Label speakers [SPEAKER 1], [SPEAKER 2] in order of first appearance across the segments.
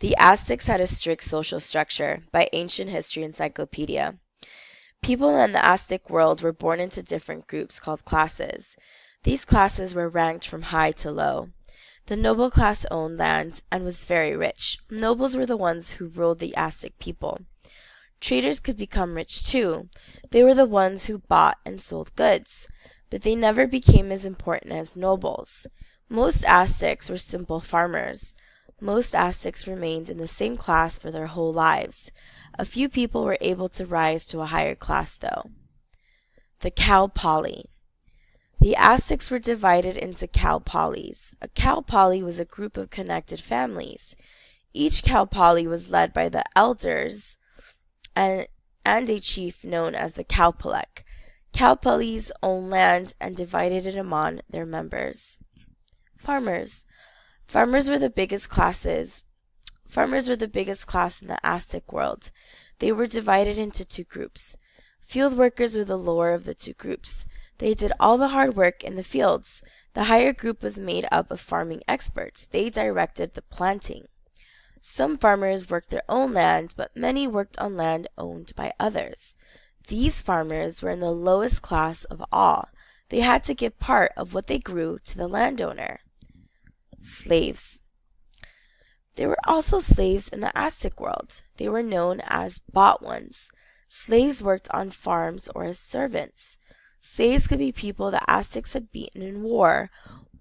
[SPEAKER 1] The Aztecs had a strict social structure by Ancient History Encyclopedia. People in the Aztec world were born into different groups called classes. These classes were ranked from high to low. The noble class owned land and was very rich. Nobles were the ones who ruled the Aztec people. Traders could become rich too. They were the ones who bought and sold goods, but they never became as important as nobles. Most Aztecs were simple farmers. Most Aztecs remained in the same class for their whole lives. A few people were able to rise to a higher class, though. The Calpali. The Aztecs were divided into Calpalis. A Calpali was a group of connected families. Each Calpali was led by the elders and a chief known as the Calpalek. Calpalis owned land and divided it among their members. Farmers. Farmers were the biggest class in the Aztec world. They were divided into two groups. Field workers were the lower of the two groups. They did all the hard work in the fields. The higher group was made up of farming experts. They directed the planting. Some farmers worked their own land, but many worked on land owned by others. These farmers were in the lowest class of all. They had to give part of what they grew to the landowner. Slaves. There were also slaves in the Aztec world. They were known as bought ones. Slaves worked on farms or as servants. Slaves could be people the Aztecs had beaten in war,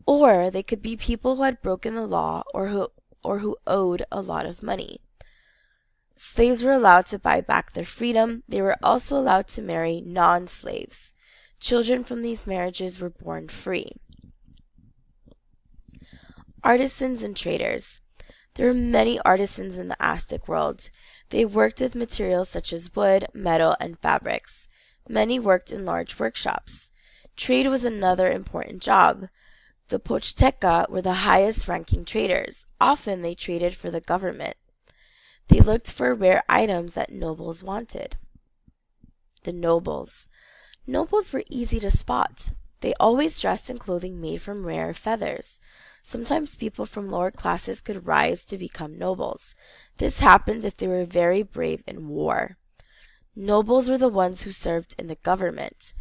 [SPEAKER 1] or they could be people who had broken the law or who owed a lot of money. Slaves were allowed to buy back their freedom. They were also allowed to marry non-slaves. Children from these marriages were born free. Artisans and traders. There were many artisans in the Aztec world. They worked with materials such as wood, metal, and fabrics. Many worked in large workshops. Trade was another important job. The Pochteca were the highest-ranking traders. Often they traded for the government. They looked for rare items that nobles wanted. The nobles. Nobles were easy to spot. They always dressed in clothing made from rare feathers. Sometimes people from lower classes could rise to become nobles. This happened if they were very brave in war. Nobles were the ones who served in the government.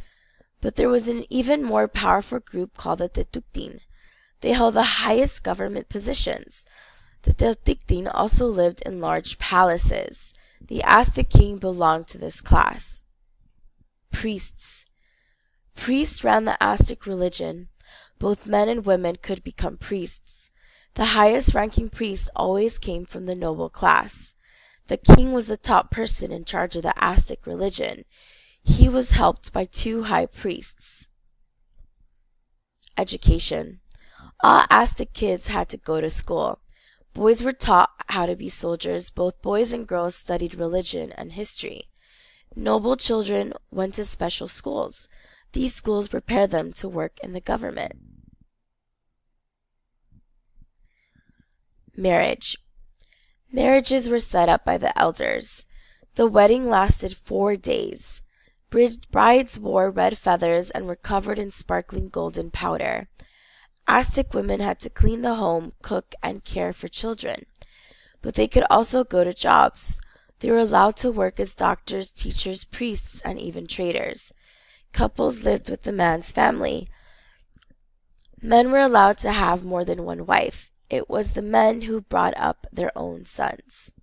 [SPEAKER 1] But there was an even more powerful group called the Tetuctin. They held the highest government positions. The Tetuctin also lived in large palaces. The Aztec king belonged to this class. Priests. Priests ran the Aztec religion. Both men and women could become priests. The highest-ranking priests always came from the noble class. The king was the top person in charge of the Aztec religion. He was helped by two high priests. Education. All Aztec kids had to go to school. Boys were taught how to be soldiers. Both boys and girls studied religion and history. Noble children went to special schools. These schools prepared them to work in the government. Marriage. Marriages were set up by the elders. The wedding lasted 4 days. Brides wore red feathers and were covered in sparkling golden powder. Aztec women had to clean the home, cook, and care for children. But they could also go to jobs. They were allowed to work as doctors, teachers, priests, and even traders. Couples lived with the man's family. Men were allowed to have more than one wife. It was the men who brought up their own sons.